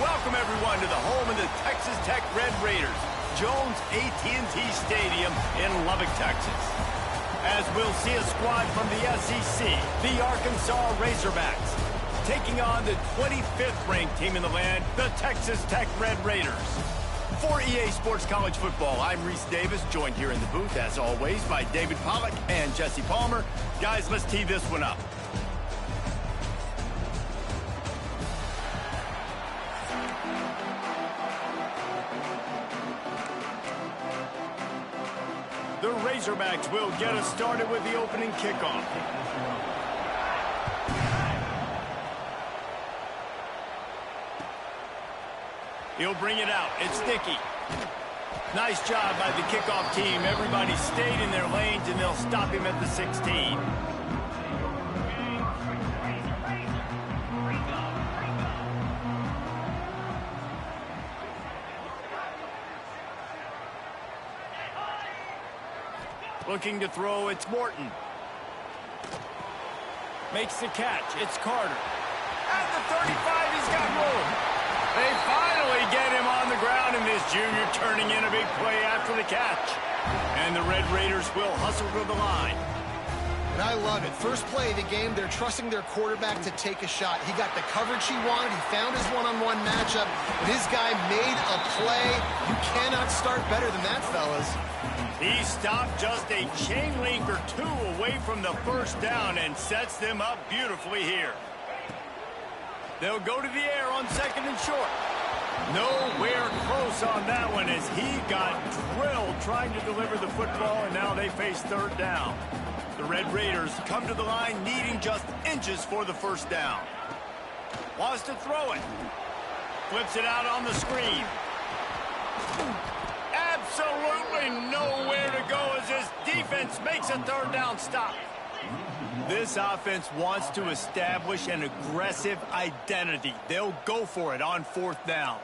welcome everyone to the home of the Texas Tech Red Raiders, Jones AT&T Stadium in Lubbock, Texas. As we'll see a squad from the SEC, the Arkansas Razorbacks, taking on the 25th ranked team in the land, the Texas Tech Red Raiders. For EA Sports College Football, I'm Reese Davis, joined here in the booth, as always, by David Pollack and Jesse Palmer. Guys, let's tee this one up. The Razorbacks will get us started with the opening kickoff. He'll bring it out. It's Dickey. Nice job by the kickoff team. Everybody stayed in their lanes, and they'll stop him at the 16. Looking to throw, it's Morton. Makes the catch, it's Carter. At the 35, he's got room. They finally get him on the ground, and this junior turning in a big play after the catch. And the Red Raiders will hustle to the line. And I love it. First play of the game, they're trusting their quarterback to take a shot. He got the coverage he wanted. He found his one-on-one matchup. This guy made a play. You cannot start better than that, fellas. He stopped just a chain link or two away from the first down and sets them up beautifully here. They'll go to the air on second and short. Nowhere close on that one as he got drilled trying to deliver the football, and now they face third down. The Red Raiders come to the line needing just inches for the first down. Wants to throw it. Flips it out on the screen. Absolutely nowhere to go as this defense makes a third down stop. This offense wants to establish an aggressive identity. They'll go for it on fourth down.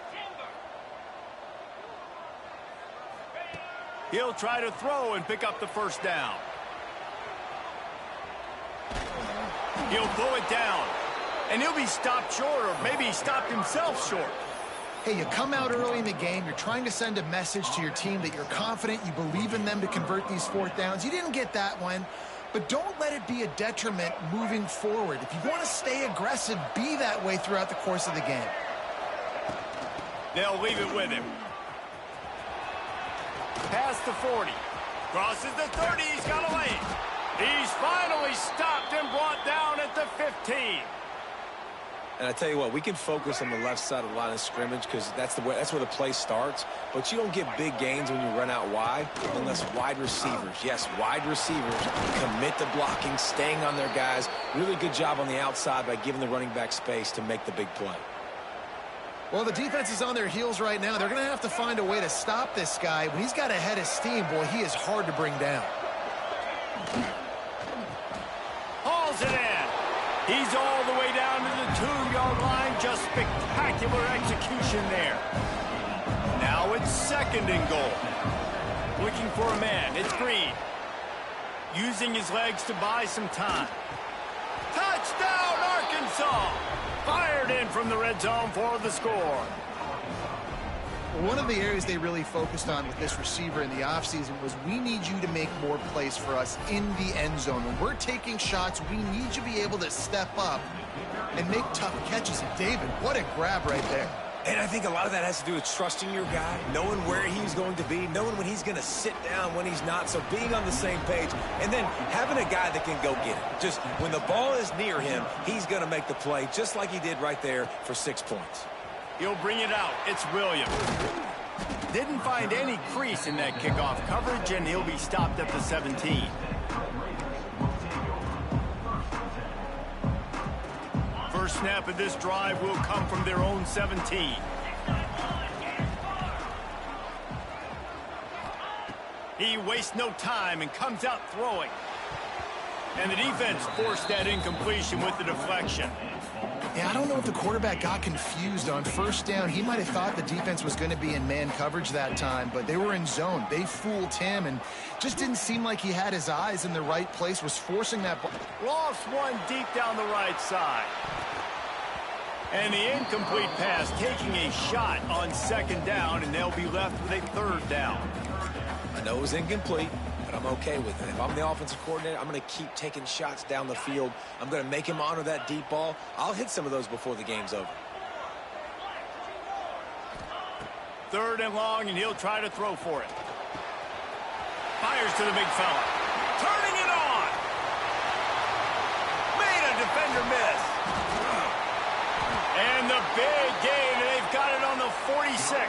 He'll try to throw and pick up the first down. He'll pull it down, and he'll be stopped short, or maybe he stopped himself short. Hey, you come out early in the game, you're trying to send a message to your team that you're confident, you believe in them to convert these fourth downs. You didn't get that one, but don't let it be a detriment moving forward. If you want to stay aggressive, be that way throughout the course of the game. They'll leave it with him. Past the 40. Crosses the 30, he's got a lane. He's finally stopped and brought down at the 15. And I tell you what, we can focus on the left side of the line of scrimmage because that's where the play starts. But you don't get big gains when you run out wide unless wide receivers, yes, wide receivers, commit to blocking, staying on their guys. Really good job on the outside by giving the running back space to make the big play. Well, the defense is on their heels right now. They're going to have to find a way to stop this guy. When he's got a head of steam, boy, he is hard to bring down. Hauls it in. He's all the way down to the 2-yard line. Just spectacular execution there. Now it's second and goal. Looking for a man. It's Green. Using his legs to buy some time. Touchdown, Arkansas! Fired in from the red zone for the score. One of the areas they really focused on with this receiver in the offseason was we need you to make more plays for us in the end zone. When we're taking shots, we need you to be able to step up and make tough catches. And David, what a grab right there. And I think a lot of that has to do with trusting your guy, knowing where he's going to be, knowing when he's going to sit down, when he's not. So being on the same page, and then having a guy that can go get it. Just when the ball is near him, he's going to make the play just like he did right there for 6 points. He'll bring it out. It's Williams. Didn't find any crease in that kickoff coverage, and he'll be stopped at the 17. First snap of this drive will come from their own 17. He wastes no time and comes out throwing. And the defense forced that incompletion with the deflection. Yeah, I don't know if the quarterback got confused on first down. He might have thought the defense was going to be in man coverage that time, but they were in zone. They fooled him and just didn't seem like he had his eyes in the right place, was forcing that ball. Lost one deep down the right side. And the incomplete pass taking a shot on second down, and they'll be left with a third down. I know it was incomplete, but I'm okay with it. If I'm the offensive coordinator, I'm going to keep taking shots down the field. I'm going to make him honor that deep ball. I'll hit some of those before the game's over. Third and long, and he'll try to throw for it. Fires to the big fella. Turning it on. Made a defender miss. And the big gain, and they've got it on the 46.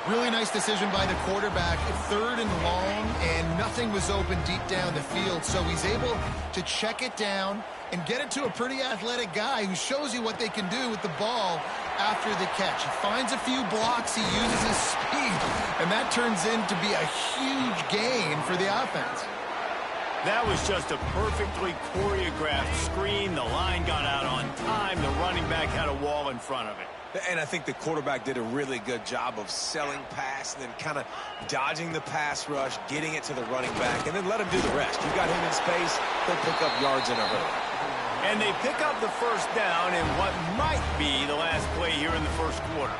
Really nice decision by the quarterback. Third and long, and nothing was open deep down the field, so he's able to check it down and get it to a pretty athletic guy who shows you what they can do with the ball after the catch. He finds a few blocks, he uses his speed, and that turns into be a huge gain for the offense. That was just a perfectly choreographed screen. The line got out on time. The running back had a wall in front of it. And I think the quarterback did a really good job of selling pass and then kind of dodging the pass rush, getting it to the running back, and then let him do the rest. You got him in space, he'll pick up yards in a hurry. And they pick up the first down in what might be the last play here in the first quarter.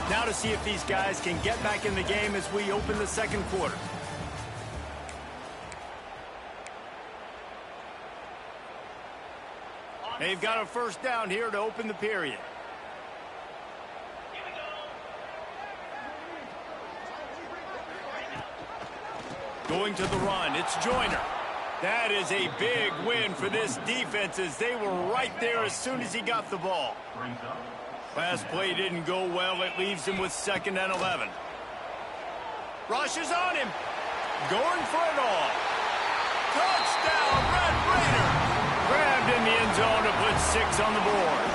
Now to see if these guys can get back in the game as we open the second quarter. They've got a first down here to open the period. Going to the run, it's Joyner. That is a big win for this defense as they were right there as soon as he got the ball. Last play didn't go well. It leaves him with 2nd and 11. Rush is on him. Going for it all. Touchdown, Red Raider. Grabbed in the end zone to put 6 on the board.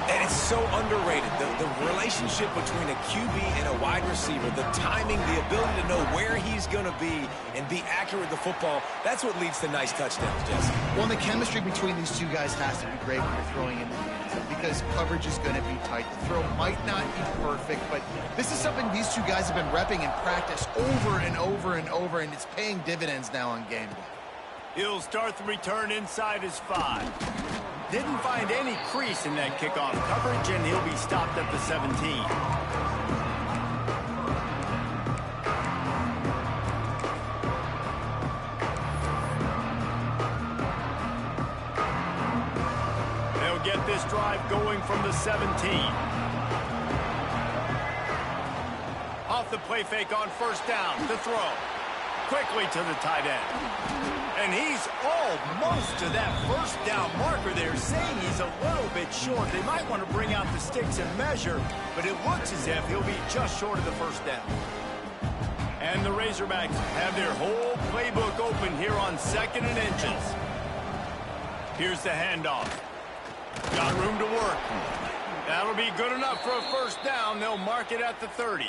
And it's so underrated. The relationship between a QB and a wide receiver, the timing, the ability to know where he's going to be and be accurate with the football, that's what leads to nice touchdowns, Jesse. Well, the chemistry between these two guys has to be great when you're throwing in the end zone because coverage is going to be tight. The throw might not be perfect, but this is something these two guys have been repping in practice over and over and over, and it's paying dividends now on game day. He'll start the return inside his 5. Didn't find any crease in that kickoff coverage, and he'll be stopped at the 17. They'll get this drive going from the 17. Off the play fake on first down, the throw. Quickly to the tight end. And he's almost to that first down marker there, saying he's a little bit short. They might want to bring out the sticks and measure, but it looks as if he'll be just short of the first down. And the Razorbacks have their whole playbook open here on 2nd and inches. Here's the handoff. Got room to work. That'll be good enough for a first down. They'll mark it at the 30.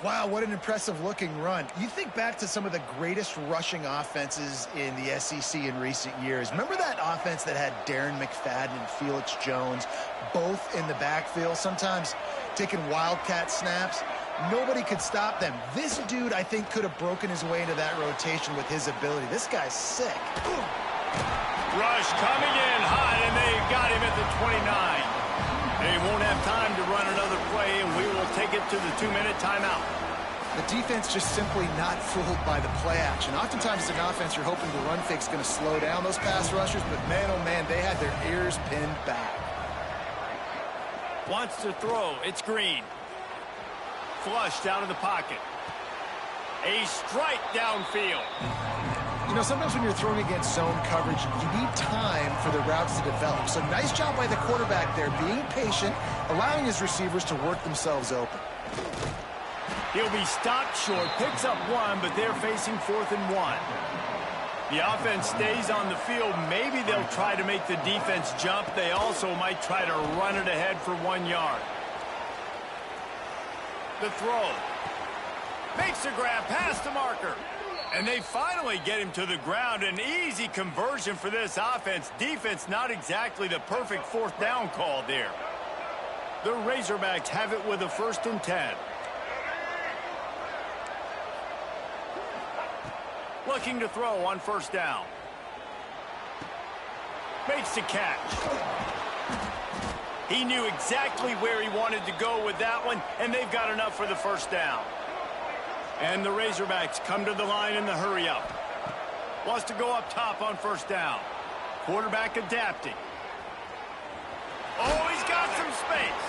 Wow, what an impressive-looking run. You think back to some of the greatest rushing offenses in the SEC in recent years. Remember that offense that had Darren McFadden and Felix Jones both in the backfield, sometimes taking wildcat snaps? Nobody could stop them. This dude, I think, could have broken his way into that rotation with his ability. This guy's sick. Rush coming in hot, and they've got him at the 29. They won't have time to run another play, and we will take it to the 2-minute timeout. The defense just simply not fooled by the play action. Oftentimes as an offense, you're hoping the run fake's going to slow down those pass rushers, but man, oh man, they had their ears pinned back. Wants to throw. It's Green. Flushed out of the pocket. A strike downfield. You know, sometimes when you're throwing against zone coverage, you need time for the routes to develop. So nice job by the quarterback there, being patient, allowing his receivers to work themselves open. He'll be stopped short, picks up 1, but they're facing 4th and 1. The offense stays on the field. Maybe they'll try to make the defense jump. They also might try to run it ahead for 1 yard. The throw. Makes a grab past the marker. And they finally get him to the ground. An easy conversion for this offense. Defense not exactly the perfect 4th down call there. The Razorbacks have it with a 1st and 10. Looking to throw on first down. Makes the catch. He knew exactly where he wanted to go with that one, and they've got enough for the first down. And the Razorbacks come to the line in the hurry-up. Wants to go up top on first down. Quarterback adapting. Oh, he's got some space.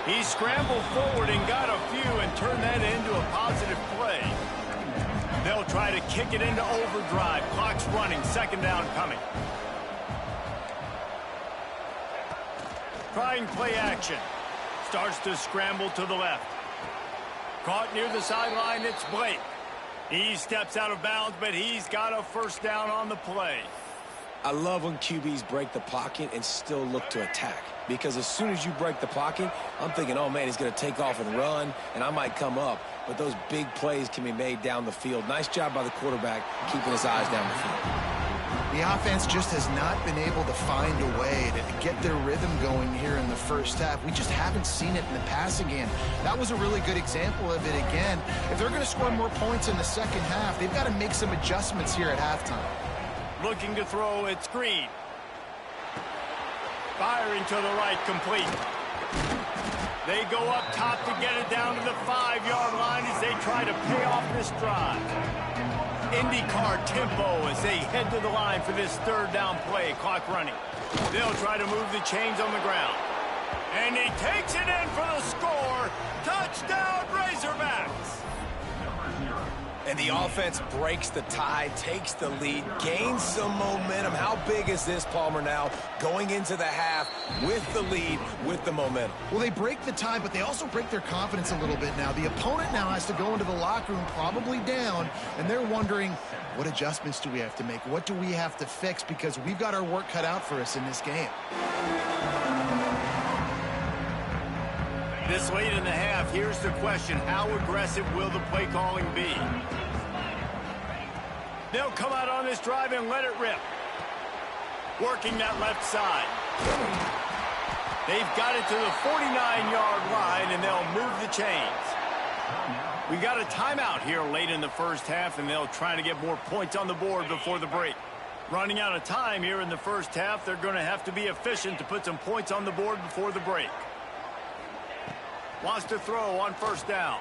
He scrambled forward and got a few and turned that into a positive play. They'll try to kick it into overdrive. Clock's running. Second down coming. Trying play action. Starts to scramble to the left. Caught near the sideline, it's Blake. He steps out of bounds, but he's got a first down on the play. I love when QBs break the pocket and still look to attack. Because as soon as you break the pocket, I'm thinking, oh, man, he's going to take off and run, and I might come up. But those big plays can be made down the field. Nice job by the quarterback keeping his eyes down the field. The offense just has not been able to find a way to get their rhythm going here in the first half. We just haven't seen it in the passing game. That was a really good example of it again. If they're going to score more points in the second half, they've got to make some adjustments here at halftime. Looking to throw, it's Green. Firing to the right, complete. They go up top to get it down to the 5-yard line as they try to pay off this drive. IndyCar tempo as they head to the line for this third down play. Clock running. They'll try to move the chains on the ground. And he takes it in for the score. Touchdown, Razorbacks. And the offense breaks the tie, takes the lead, gains some momentum. How big is this, Palmer, now going into the half with the lead, with the momentum? Well, they break the tie, but they also break their confidence a little bit now. The opponent now has to go into the locker room probably down, and they're wondering, what adjustments do we have to make? What do we have to fix? Because we've got our work cut out for us in this game. This late in the half, here's the question. How aggressive will the play calling be? They'll come out on this drive and let it rip. Working that left side. They've got it to the 49-yard line, and they'll move the chains. We got a timeout here late in the first half, and they'll try to get more points on the board before the break. Running out of time here in the first half, they're going to have to be efficient to put some points on the board before the break. Wants to throw on first down.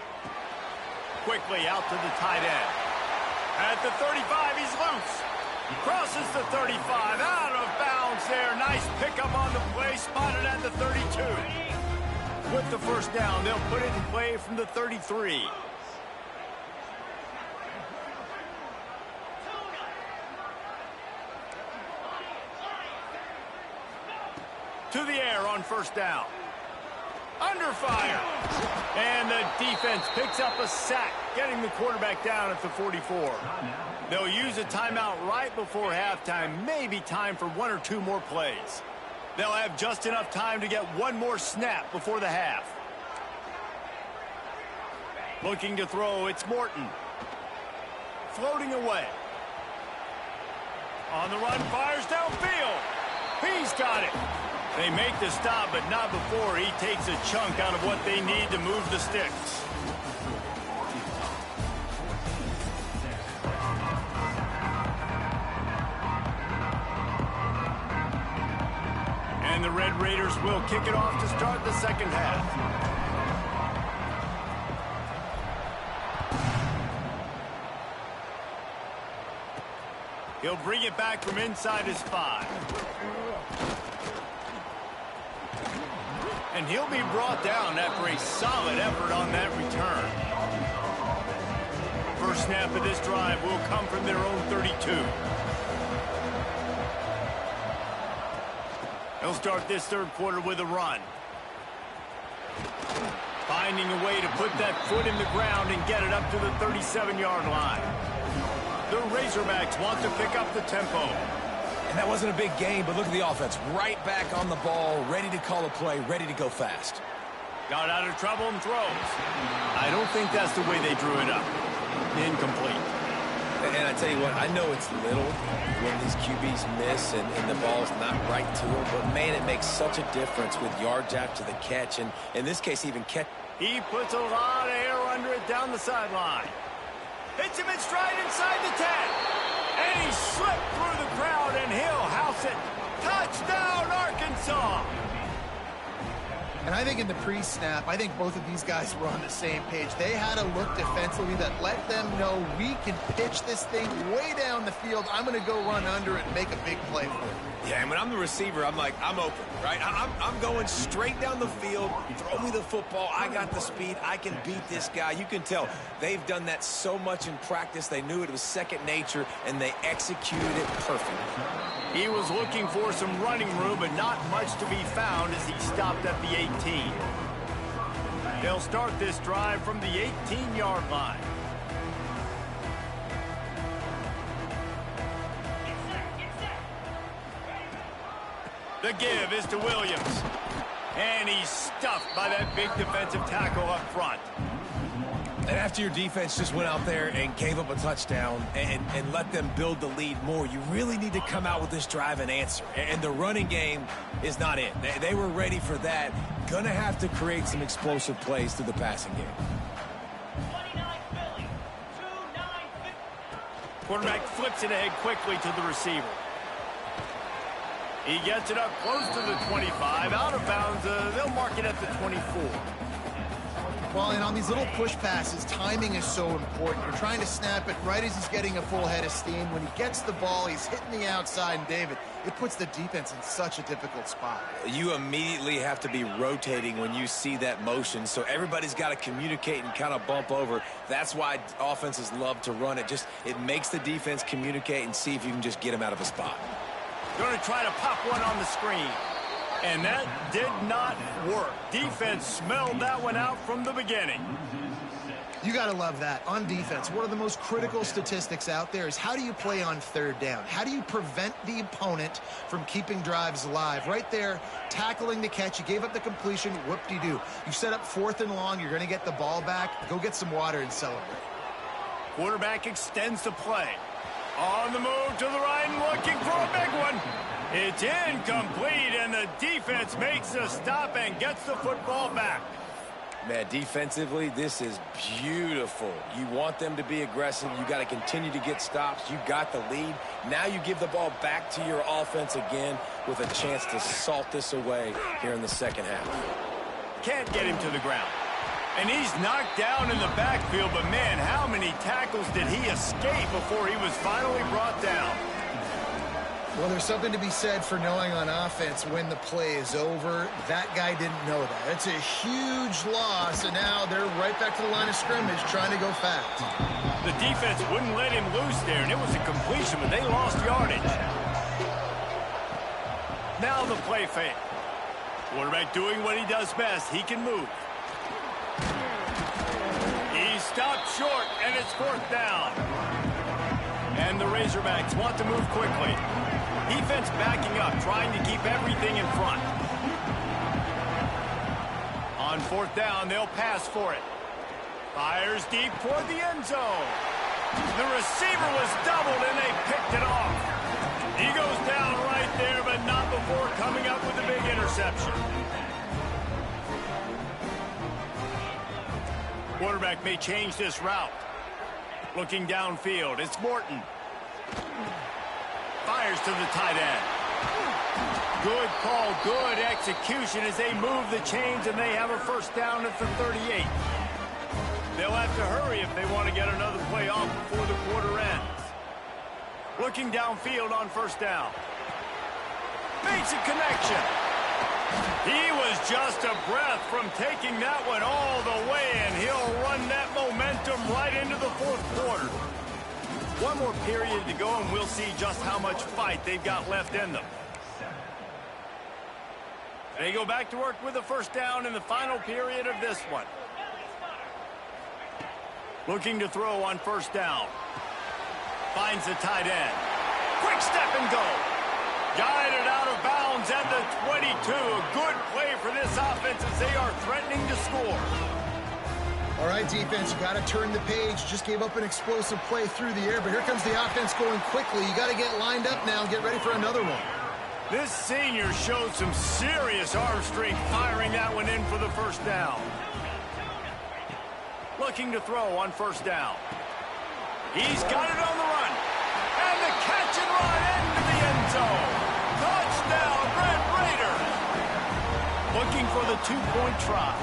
Quickly out to the tight end. At the 35, he's loose. Crosses the 35, out of bounds there. Nice pickup on the play, spotted at the 32. With the first down, they'll put it in play from the 33. To the air on first down. Under fire. And the defense picks up a sack, getting the quarterback down at the 44. They'll use a timeout right before halftime. Maybe time for one or two more plays. They'll have just enough time to get one more snap before the half. Looking to throw, it's Morton. Floating away. On the run, fires downfield. He's got it. They make the stop, but not before he takes a chunk out of what they need to move the sticks. And the Red Raiders will kick it off to start the second half. He'll bring it back from inside his 5. And he'll be brought down after a solid effort on that return. First snap of this drive will come from their own 32. They'll start this third quarter with a run. Finding a way to put that foot in the ground and get it up to the 37-yard line. The Razorbacks want to pick up the tempo. And that wasn't a big game, but look at the offense. Right back on the ball, ready to call a play, ready to go fast. Got out of trouble and throws. I don't think that's the way they drew it up. Incomplete. And I tell you what, I know it's little when these QBs miss and the ball's not right to them, but man, it makes such a difference with yards after the catch, and in this case, even catch. He puts a lot of air under it down the sideline. Hits him in stride inside the 10. And he slipped through the crowd, and he'll house it. Touchdown, Arkansas! And I think in the pre-snap, I think both of these guys were on the same page. They had a look defensively that let them know we can pitch this thing way down the field. I'm going to go run under it and make a big play for it. Yeah, and when I'm the receiver, I'm like, I'm open, right? I'm going straight down the field. Throw me the football. I got the speed. I can beat this guy. You can tell they've done that so much in practice. They knew it was second nature, and they executed it perfectly. He was looking for some running room, but not much to be found as he stopped at the 18. They'll start this drive from the 18-yard line. The give is to Williams. And he's stuffed by that big defensive tackle up front. And after your defense just went out there and gave up a touchdown and let them build the lead more, you really need to come out with this drive and answer. And the running game is not it. They were ready for that. Gonna have to create some explosive plays through the passing game. Quarterback flips it ahead quickly to the receiver. He gets it up close to the 25. Out of bounds, they'll mark it at the 24. Well, and on these little push passes, timing is so important. You're trying to snap it right as he's getting a full head of steam. When he gets the ball, he's hitting the outside, and David, it puts the defense in such a difficult spot. You immediately have to be rotating when you see that motion, so everybody's got to communicate and kind of bump over. That's why offenses love to run it. It makes the defense communicate and see if you can just get him out of a spot. Going to try to pop one on the screen. And that did not work. Defense smelled that one out from the beginning. You got to love that. On defense, one of the most critical statistics out there is how do you play on third down? How do you prevent the opponent from keeping drives alive? Right there, tackling the catch. You gave up the completion. Whoop-de-doo. You set up 4th and long. You're going to get the ball back. Go get some water and celebrate. Quarterback extends the play. On the move to the right and looking for a big one. It's incomplete, and the defense makes a stop and gets the football back. Man, defensively, this is beautiful. You want them to be aggressive. You got to continue to get stops. You got the lead. Now you give the ball back to your offense again with a chance to salt this away here in the second half. Can't get him to the ground. And he's knocked down in the backfield, but man, how many tackles did he escape before he was finally brought down? Well, there's something to be said for knowing on offense when the play is over. That guy didn't know that. It's a huge loss, and now they're right back to the line of scrimmage trying to go fast. The defense wouldn't let him loose there, and it was a completion, but they lost yardage. Now the play fake. Quarterback doing what he does best. He can move. He stopped short, and it's 4th down. And the Razorbacks want to move quickly. Defense backing up, trying to keep everything in front. On 4th down, they'll pass for it. Fires deep toward the end zone. The receiver was doubled, and they picked it off. He goes down right there, but not before coming up with a big interception. Quarterback may change this route. Looking downfield, it's Morton. Fires to the tight end. Good call, good execution as they move the chains, and they have a 1st down at the 38. They'll have to hurry if they want to get another play off before the quarter ends. Looking downfield on 1st down. Makes a connection. He was just a breath from taking that one all the way, and he'll run that momentum right into the 4th quarter. One more period to go, and we'll see just how much fight they've got left in them. They go back to work with a 1st down in the final period of this one. Looking to throw on 1st down. Finds the tight end. Quick step and go. Guided out of bounds at the 22. A good play for this offense as they are threatening to score. All right, defense, you got to turn the page. Just gave up an explosive play through the air, but here comes the offense going quickly. You got to get lined up now and get ready for another one. This senior showed some serious arm strength firing that one in for the 1st down. Looking to throw on 1st down. He's got it on the run. And the catch and run into the end zone. Touchdown, Red Raiders. Looking for the two-point try.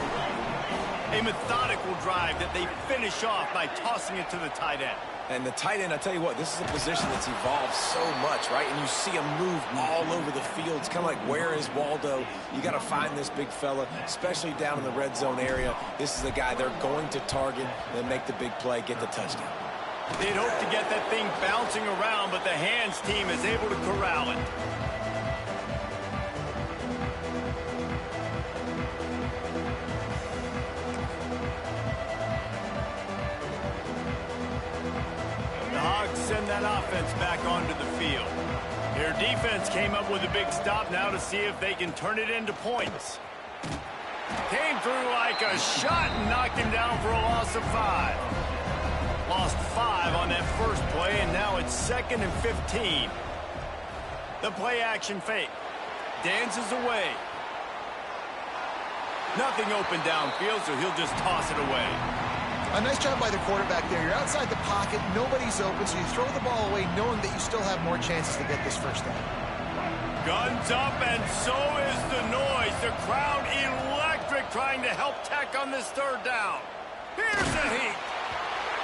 A methodical drive that they finish off by tossing it to the tight end. And the tight end, I tell you what, this is a position that's evolved so much, right? And you see him move all over the field. It's kind of like, where is Waldo? You got to find this big fella, especially down in the red zone area. This is the guy they're going to target and make the big play, get the touchdown. They'd hope to get that thing bouncing around, but the hands team is able to corral it. Send that offense back onto the field. Their defense came up with a big stop now to see if they can turn it into points. Came through like a shot and knocked him down for a loss of 5. Lost 5 on that first play, and now it's 2nd and 15. The play action fake. Dances away. Nothing open downfield, so he'll just toss it away. A nice job by the quarterback there. You're outside the pocket, nobody's open, so you throw the ball away knowing that you still have more chances to get this first down. Guns up, and so is the noise. The crowd electric trying to help Tech on this third down. Here's the heat.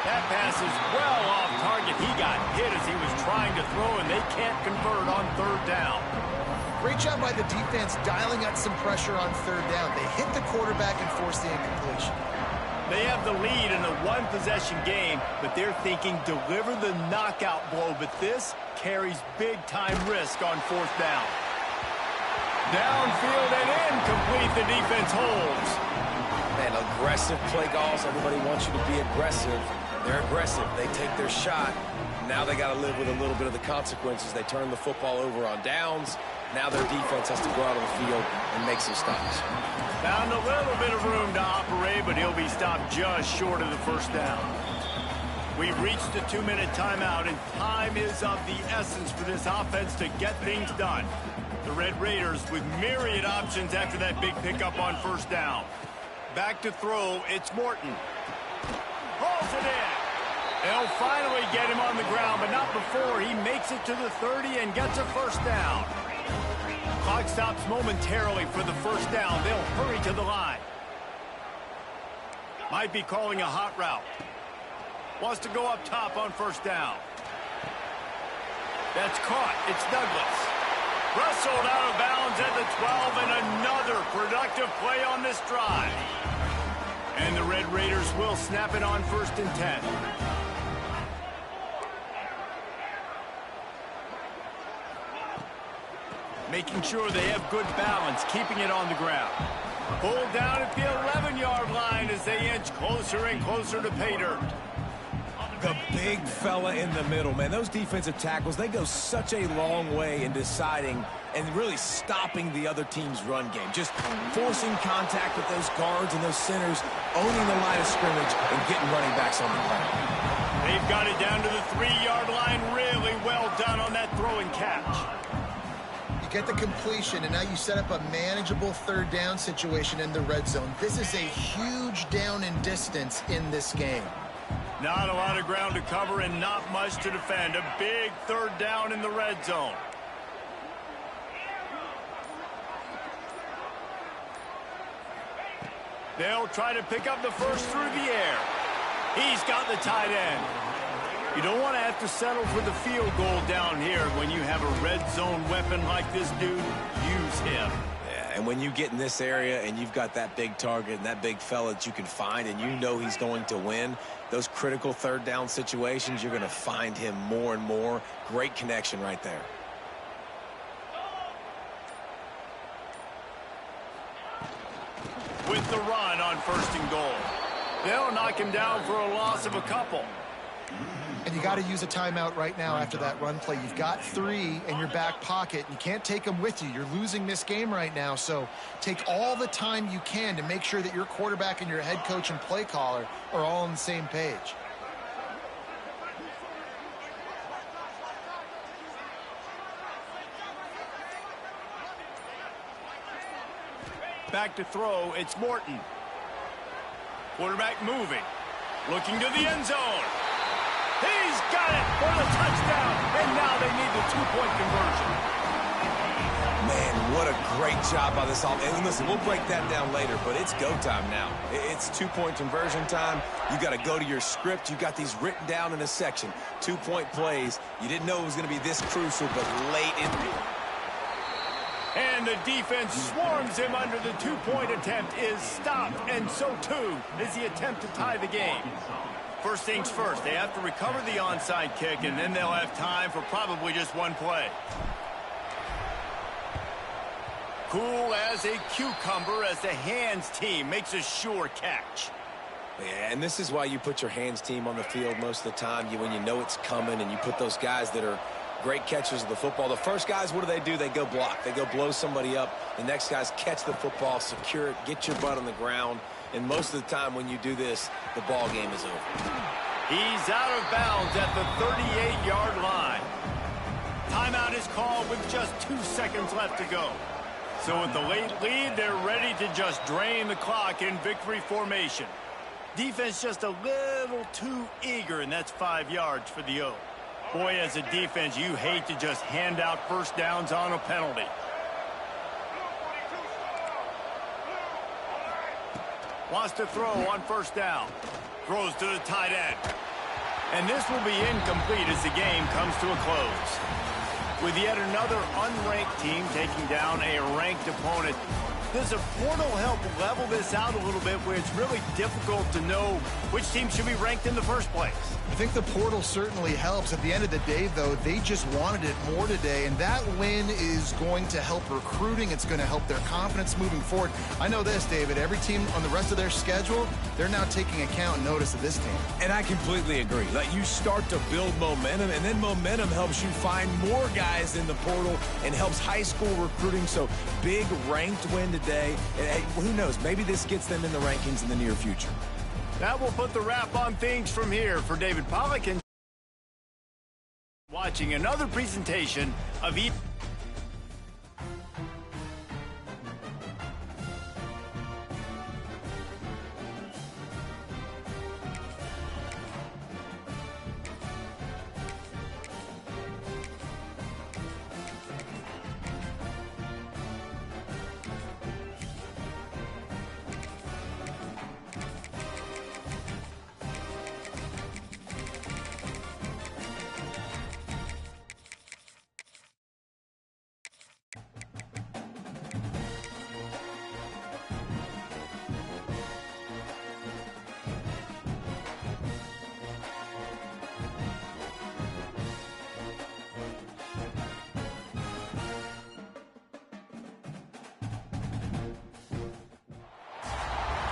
That pass is well off target. He got hit as he was trying to throw, and they can't convert on third down. Great job by the defense dialing out some pressure on third down. They hit the quarterback and forced the incompletion. They have the lead in a one-possession game, but they're thinking deliver the knockout blow, but this carries big-time risk on fourth down. Downfield and incomplete, the defense holds. Man, aggressive play calls. Everybody wants you to be aggressive. They're aggressive. They take their shot. Now they got to live with a little bit of the consequences. They turn the football over on downs. Now their defense has to go out on the field and make some stops. Found a little bit of room to operate, but he'll be stopped just short of the first down. We've reached a 2-minute timeout, and time is of the essence for this offense to get things done. The Red Raiders with myriad options after that big pickup on first down. Back to throw, it's Morton. Pulls it in. They'll finally get him on the ground, but not before he makes it to the 30 and gets a first down. Clock stops momentarily for the first down. They'll hurry to the line. Might be calling a hot route. Wants to go up top on first down. That's caught. It's Douglas. Wrestled out of bounds at the 12, and another productive play on this drive. And the Red Raiders will snap it on 1st and 10. Making sure they have good balance, keeping it on the ground. Pulled down at the 11-yard line as they inch closer and closer to pay dirt. The big fella in the middle, man. Those defensive tackles, they go such a long way in deciding and really stopping the other team's run game. Just forcing contact with those guards and those centers, owning the line of scrimmage, and getting running backs on the ground. They've got it down to the 3-yard line. Really well done on that throw and catch. Get the completion, and now you set up a manageable third down situation in the red zone. This is a huge down in distance in this game. Not a lot of ground to cover and not much to defend. A big third down in the red zone. They'll try to pick up the first through the air. He's got the tight end. You don't want to have to settle for the field goal down here. When you have a red zone weapon like this dude, use him. Yeah, and when you get in this area and you've got that big target and that big fella that you can find and you know he's going to win, those critical third down situations, you're going to find him more and more. Great connection right there. With the run on 1st and goal. They'll knock him down for a loss of a couple. And you got to use a timeout right now after that run play. You've got 3 in your back pocket. You can't take them with you. You're losing this game right now, so take all the time you can to make sure that your quarterback and your head coach and play caller are all on the same page. Back to throw, it's Morton. Quarterback moving. Looking to the end zone. He's got it for the touchdown. And now they need the two-point conversion. Man, what a great job by this offense. And listen, we'll break that down later, but it's go time now. It's two-point conversion time. You got to go to your script. You got these written down in a section. Two-point plays. You didn't know it was going to be this crucial, but late in. And the defense swarms him under the two-point attempt is stopped, and so too is the attempt to tie the game. First things first, they have to recover the onside kick, and then they'll have time for probably just one play. Cool as a cucumber as the hands team makes a sure catch. Yeah, and this is why you put your hands team on the field most of the time. When you know it's coming, and you put those guys that are great catchers of the football. The first guys, what do? They go block. They go blow somebody up. The next guys catch the football, secure it, get your butt on the ground. And most of the time when you do this, the ball game is over. He's out of bounds at the 38-yard line. Timeout is called with just 2 seconds left to go. So with the late lead, they're ready to just drain the clock in victory formation. Defense just a little too eager, and that's 5 yards for the O. Boy, as a defense, you hate to just hand out first downs on a penalty. Wants to throw on first down. Throws to the tight end. And this will be incomplete as the game comes to a close. With yet another unranked team taking down a ranked opponent, does a portal help level this out a little bit where it's really difficult to know which team should be ranked in the first place? I think the portal certainly helps. At the end of the day, though, they just wanted it more today, and that win is going to help recruiting. It's going to help their confidence moving forward. I know this, David. Every team on the rest of their schedule, they're now taking account and notice of this team. And I completely agree. Like, you start to build momentum, and then momentum helps you find more guys in the portal and helps high school recruiting. So big ranked win today. And who knows? Maybe this gets them in the rankings in the near future. That will put the wrap on things from here for David Pollack and watching another presentation of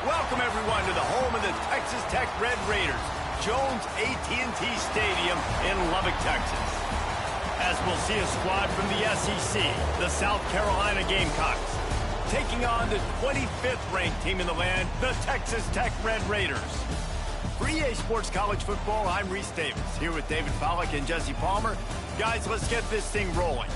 Welcome, everyone, to the home of the Texas Tech Red Raiders, Jones AT&T Stadium in Lubbock, Texas. As we'll see a squad from the SEC, the South Carolina Gamecocks, taking on the 25th ranked team in the land, the Texas Tech Red Raiders. For EA Sports College Football, I'm Reese Davis, here with David Pollack and Jesse Palmer. Guys, let's get this thing rolling.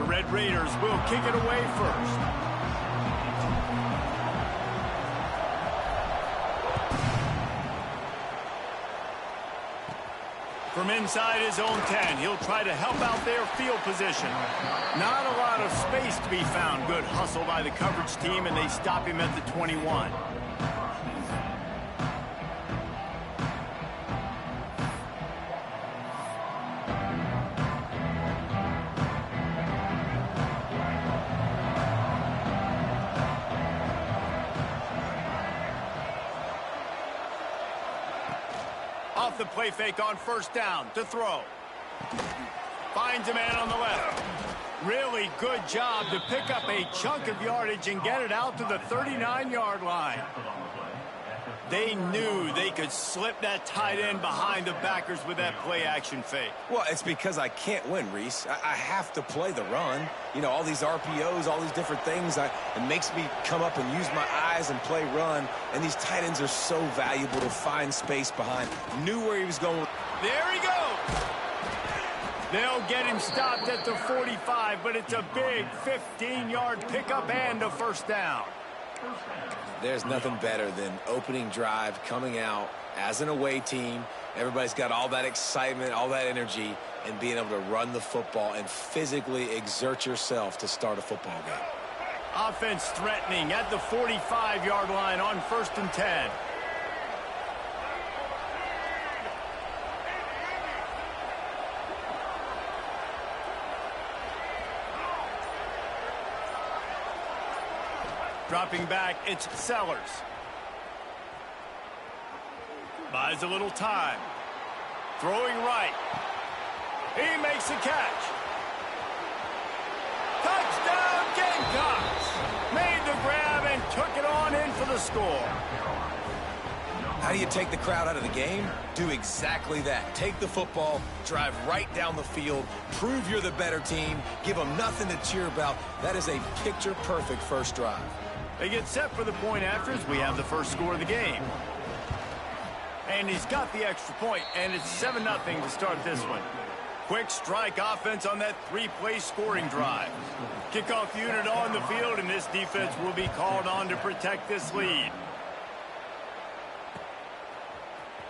Red Raiders will kick it away first. From inside his own 10, he'll try to help out their field position. Not a lot of space to be found. Good hustle by the coverage team, and they stop him at the 21. Off the play fake on first down to throw. Finds a man on the left. Really good job to pick up a chunk of yardage and get it out to the 39-yard line. They knew they could slip that tight end behind the backers with that play-action fake. Well, it's because I can't win, Reese. I have to play the run. You know, all these RPOs, all these different things. It makes me come up and use my eyes and play run. And these tight ends are so valuable to find space behind. Knew where he was going. There he goes. They'll get him stopped at the 45, but it's a big 15-yard pickup and a first down. There's nothing better than opening drive, coming out as an away team. Everybody's got all that excitement, all that energy, and being able to run the football and physically exert yourself to start a football game. Offense threatening at the 45-yard line on 1st and 10. Dropping back, it's Sellers. Buys a little time. Throwing right. He makes a catch. Touchdown Gamecocks! Made the grab and took it on in for the score. How do you take the crowd out of the game? Do exactly that. Take the football, drive right down the field, prove you're the better team, give them nothing to cheer about. That is a picture-perfect first drive. They get set for the point after as we have the first score of the game. And he's got the extra point, and it's 7-0 to start this one. Quick strike offense on that 3-play scoring drive. Kickoff unit on the field, and this defense will be called on to protect this lead.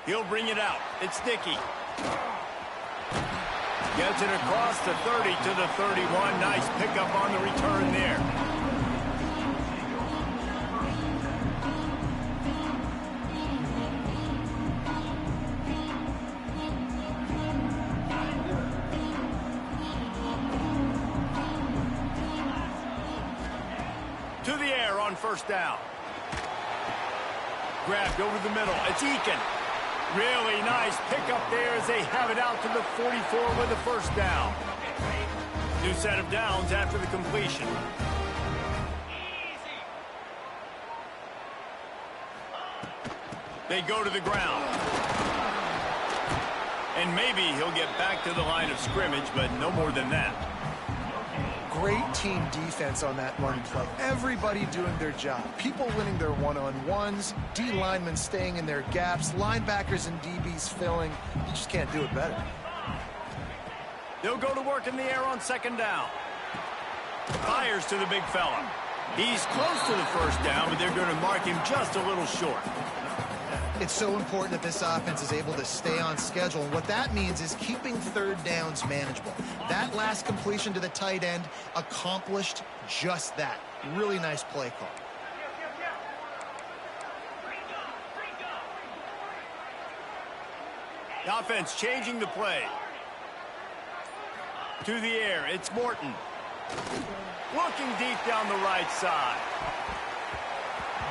He'll bring it out. It's Dickey. Gets it across the 30 to the 31. Nice pickup on the return there. To the air on first down. Grabbed over the middle. It's Eakin. Really nice pickup there as they have it out to the 44 with a first down. New set of downs after the completion. They go to the ground. And maybe he'll get back to the line of scrimmage, but no more than that. Great team defense on that run play. Everybody doing their job. People winning their one-on-ones, D linemen staying in their gaps, linebackers and DBs filling. You just can't do it better. They'll go to work in the air on second down. Fires to the big fella. He's close to the first down, but they're going to mark him just a little short. It's so important that this offense is able to stay on schedule, and what that means is keeping third downs manageable. That last completion to the tight end accomplished just that. Really nice play call. The offense changing the play. To the air, it's Morton. Looking deep down the right side.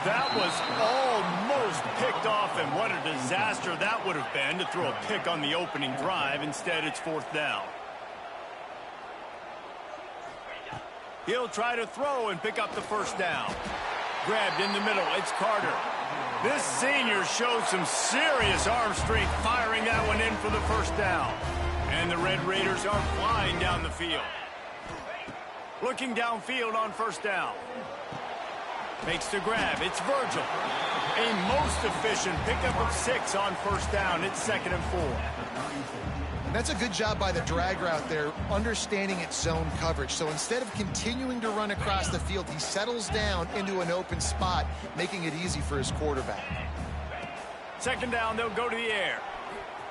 That was almost picked off, and what a disaster that would have been to throw a pick on the opening drive. Instead, it's fourth down. He'll try to throw and pick up the first down. Grabbed in the middle, it's Carter. This senior showed some serious arm strength firing that one in for the first down. And the Red Raiders are flying down the field. Looking downfield on first down. Makes the grab. It's Virgil. A most efficient pickup of 6 on first down. It's 2nd and 4. And that's a good job by the drag route there, understanding its zone coverage. So instead of continuing to run across the field, he settles down into an open spot, making it easy for his quarterback. Second down, they'll go to the air.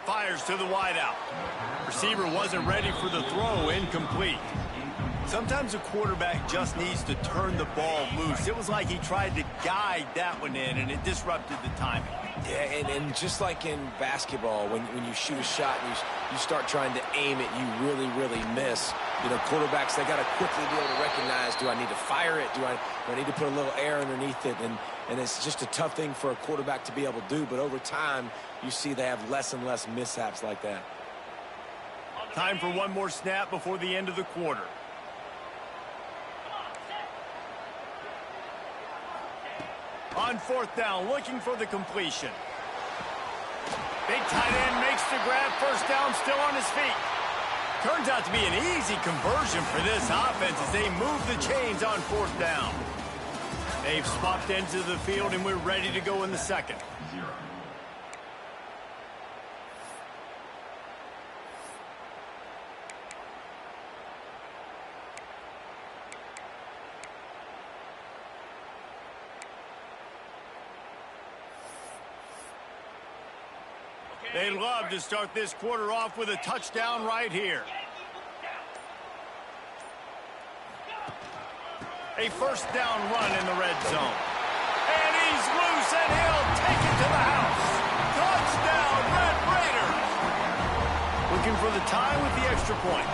Fires to the wideout. Receiver wasn't ready for the throw, incomplete. Sometimes a quarterback just needs to turn the ball loose. It was like he tried to guide that one in, and it disrupted the timing. Yeah, and just like in basketball, when you shoot a shot and you start trying to aim it, you really, really miss. You know, quarterbacks, they got to quickly be able to recognize, do I need to fire it? Do I need to put a little air underneath it? And it's just a tough thing for a quarterback to be able to do. But over time, you see they have less and less mishaps like that. Time for one more snap before the end of the quarter. On fourth down, looking for the completion. Big tight end makes the grab. First down, still on his feet. Turns out to be an easy conversion for this offense as they move the chains on fourth down. They've swapped ends of the field, and we're ready to go in the second. They love to start this quarter off with a touchdown right here. A first down run in the red zone. And he's loose, and he'll take it to the house. Touchdown, Red Raiders. Looking for the tie with the extra point.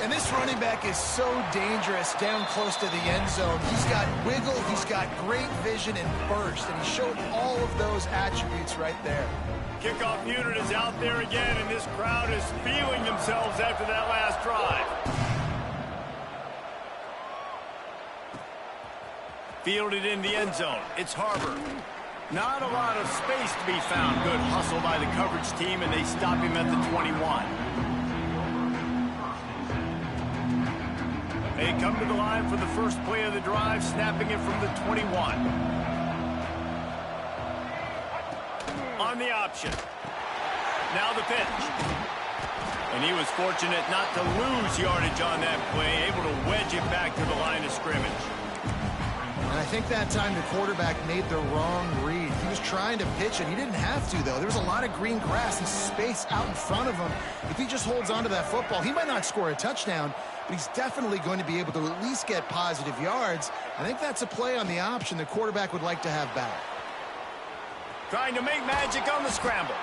And this running back is so dangerous down close to the end zone. He's got wiggle, he's got great vision and burst, and he showed all of those attributes right there. Kickoff unit is out there again, and this crowd is feeling themselves after that last drive. Fielded in the end zone. It's Harbor. Not a lot of space to be found. Good hustle by the coverage team, and they stop him at the 21. They come to the line for the first play of the drive, snapping it from the 21. On the option. Now the pitch. And he was fortunate not to lose yardage on that play, able to wedge it back to the line of scrimmage. And I think that time the quarterback made the wrong read. He was trying to pitch it. He didn't have to, though. There was a lot of green grass and space out in front of him. If he just holds on to that football, he might not score a touchdown, but he's definitely going to be able to at least get positive yards. I think that's a play on the option the quarterback would like to have back. Trying to make magic on the scramble.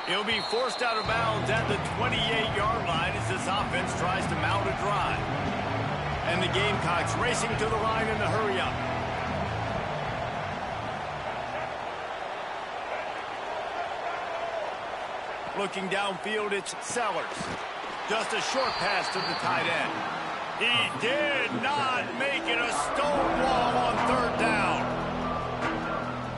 He'll be forced out of bounds at the 28-yard line as this offense tries to mount a drive. And the Gamecocks racing to the line in the hurry-up. Looking downfield, it's Sellers. Just a short pass to the tight end. He did not make it a stonewall on third down.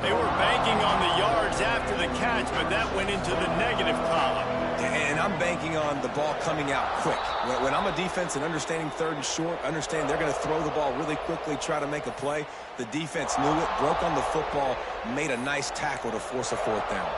They were banking on the yards after the catch, but that went into the negative column. And I'm banking on the ball coming out quick. When I'm a defense and understanding third and short, understand they're going to throw the ball really quickly, try to make a play. The defense knew it, broke on the football, made a nice tackle to force a fourth down.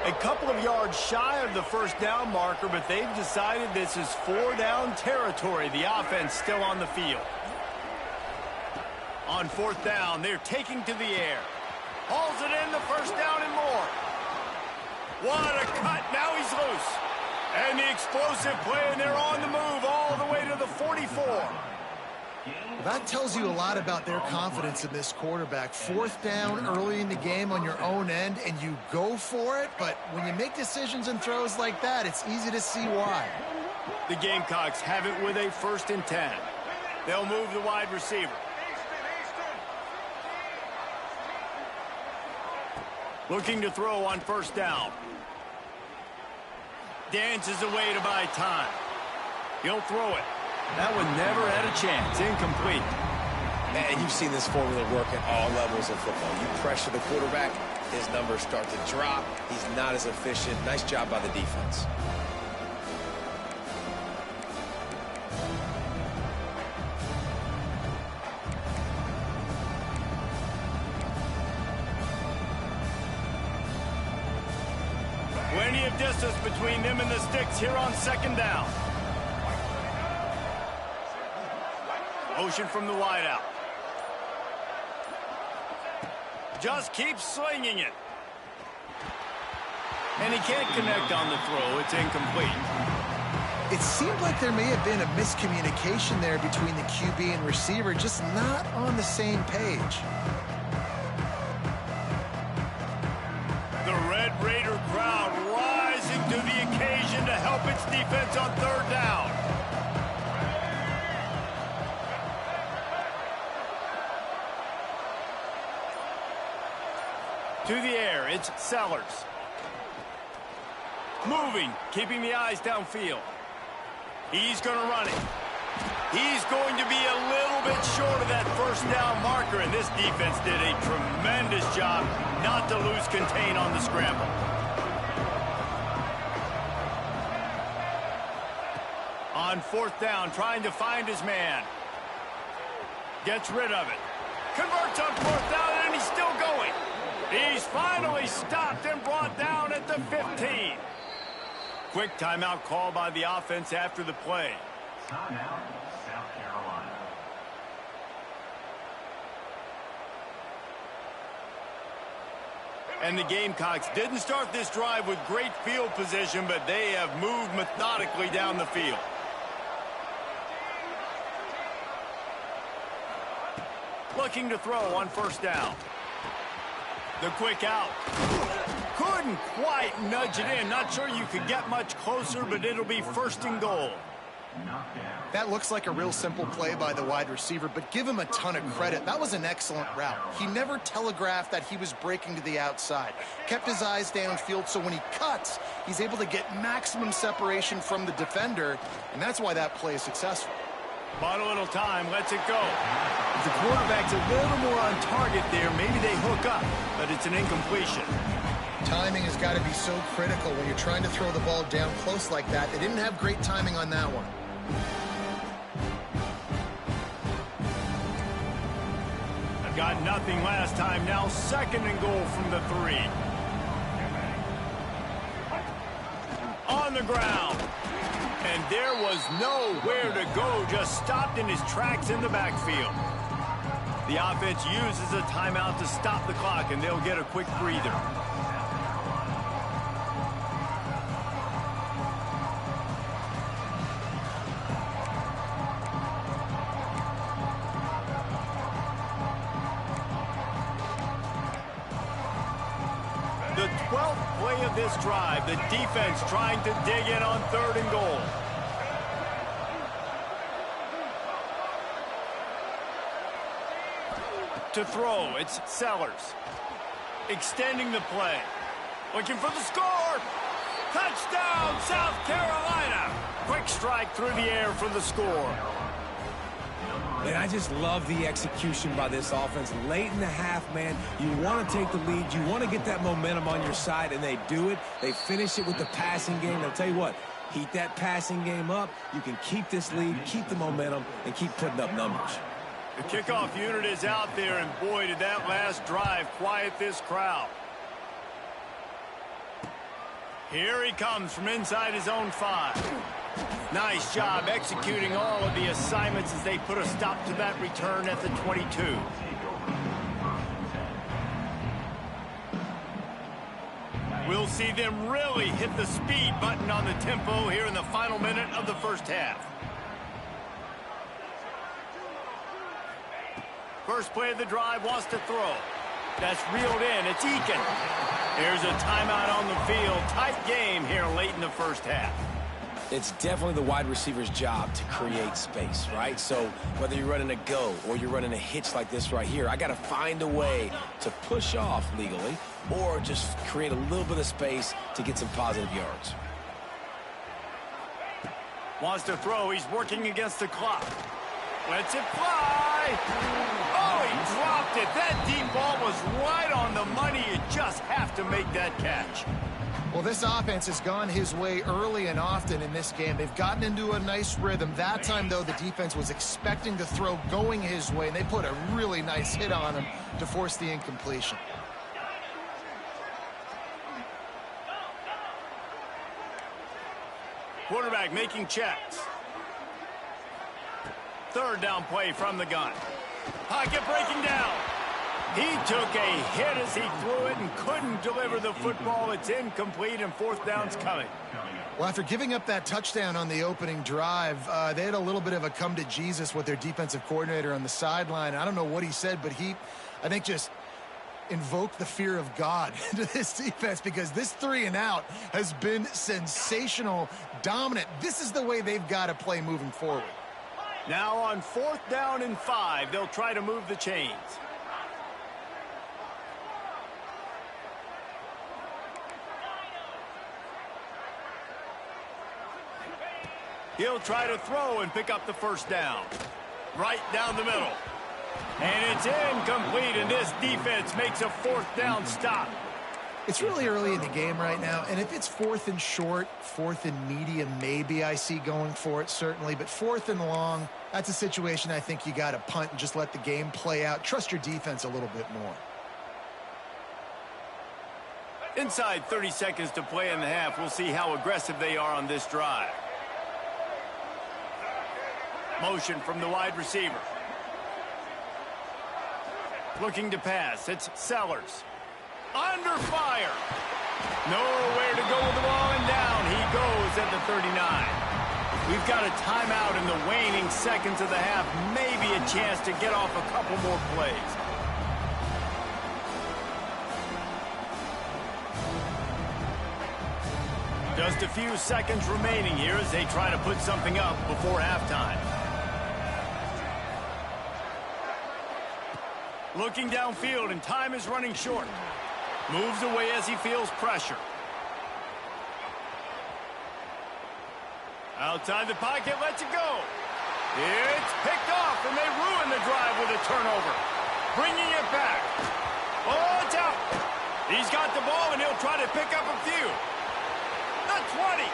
A couple of yards shy of the first down marker, but they've decided this is four-down territory. The offense still on the field. On fourth down, they're taking to the air. Hauls it in, the first down and more. What a cut. Now he's loose. And the explosive play, and they're on the move all the way to the 44. That tells you a lot about their confidence in this quarterback. Fourth down early in the game on your own end, and you go for it, but when you make decisions and throws like that, it's easy to see why. The Gamecocks have it with a 1st and 10. They'll move the wide receiver. Looking to throw on first down. Dances away to buy time. He'll throw it. That one never had a chance. Incomplete. And you've seen this formula work at all levels of football. You pressure the quarterback, his numbers start to drop. He's not as efficient. Nice job by the defense. Plenty of distance between them and the sticks here on second down. Motion from the wideout. Just keeps slinging it. And he can't connect on the throw. It's incomplete. It seemed like there may have been a miscommunication there between the QB and receiver, just not on the same page. The Red Raider crowd rising to the occasion to help its defense on third down. To the air, it's Sellers. Moving, keeping the eyes downfield. He's going to run it. He's going to be a little bit short of that first down marker, and this defense did a tremendous job not to lose contain on the scramble. On fourth down, trying to find his man. Gets rid of it. Converts on fourth down, and he's still going. He's finally stopped and brought down at the 15. Quick timeout call by the offense after the play. Timeout, South Carolina. And the Gamecocks didn't start this drive with great field position, but they have moved methodically down the field. Looking to throw on first down. The quick out. Couldn't quite nudge it in. Not sure you could get much closer, but it'll be first and goal. That looks like a real simple play by the wide receiver, but give him a ton of credit. That was an excellent route. He never telegraphed that he was breaking to the outside. Kept his eyes downfield, so when he cuts, he's able to get maximum separation from the defender, and that's why that play is successful. Bought a little time, lets it go. If the quarterback's a little more on target there, maybe they hook up, but it's an incompletion. Timing has got to be so critical when you're trying to throw the ball down close like that. They didn't have great timing on that one. I've got nothing last time. Now second and goal from the 3. On the ground. And there was nowhere to go. Just stopped in his tracks in the backfield. The offense uses a timeout to stop the clock, and they'll get a quick breather. The 12th play of this drive, the defense trying to dig in on third and goal. To throw, it's Sellers. Extending the play. Looking for the score. Touchdown, South Carolina. Quick strike through the air for the score. And I just love the execution by this offense. Late in the half, man, you want to take the lead. You want to get that momentum on your side, and they do it. They finish it with the passing game. I'll tell you what, heat that passing game up. You can keep this lead, keep the momentum, and keep putting up numbers. The kickoff unit is out there, and boy, did that last drive quiet this crowd. Here he comes from inside his own 5. Nice job executing all of the assignments as they put a stop to that return at the 22. We'll see them really hit the speed button on the tempo here in the final minute of the first half. First play of the drive, wants to throw. That's reeled in. It's Eakin. There's a timeout on the field. Tight game here late in the first half. It's definitely the wide receiver's job to create space, right? So whether you're running a go or you're running a hitch like this right here, I got to find a way to push off legally or just create a little bit of space to get some positive yards. Wants to throw. He's working against the clock. Lets it fly. Oh, he dropped it. That deep ball was right on the money. You just have to make that catch. Well, this offense has gone his way early and often in this game. They've gotten into a nice rhythm. That time, though, the defense was expecting to throw going his way, and they put a really nice hit on him to force the incompletion. Quarterback making checks. Third down play from the gun. Pocket breaking down. He took a hit as he threw it and couldn't deliver the football. It's incomplete, and fourth down's coming. Well, after giving up that touchdown on the opening drive, they had a little bit of a come to Jesus with their defensive coordinator on the sideline. I don't know what he said, but he, I think, just invoked the fear of God into this defense because this 3 and out has been sensational, dominant. This is the way they've got to play moving forward. Now on fourth down and 5, they'll try to move the chains. He'll try to throw and pick up the first down. Right down the middle. And it's incomplete, and this defense makes a fourth down stop. It's really early in the game right now, and if it's fourth and short, fourth and medium, maybe I see going for it, certainly. But fourth and long, that's a situation I think you got to punt and just let the game play out. Trust your defense a little bit more. Inside 30 seconds to play in the half. We'll see how aggressive they are on this drive. Motion from the wide receiver. Looking to pass. It's Sellers. Under fire. Nowhere to go with the ball, and down he goes at the 39. We've got a timeout in the waning seconds of the half. Maybe a chance to get off a couple more plays. Just a few seconds remaining here as they try to put something up before halftime. Looking downfield, and time is running short. Moves away as he feels pressure. Outside the pocket, lets it go. It's picked off, and they ruin the drive with a turnover. Bringing it back. Oh, it's out. He's got the ball, and he'll try to pick up a few. The 20.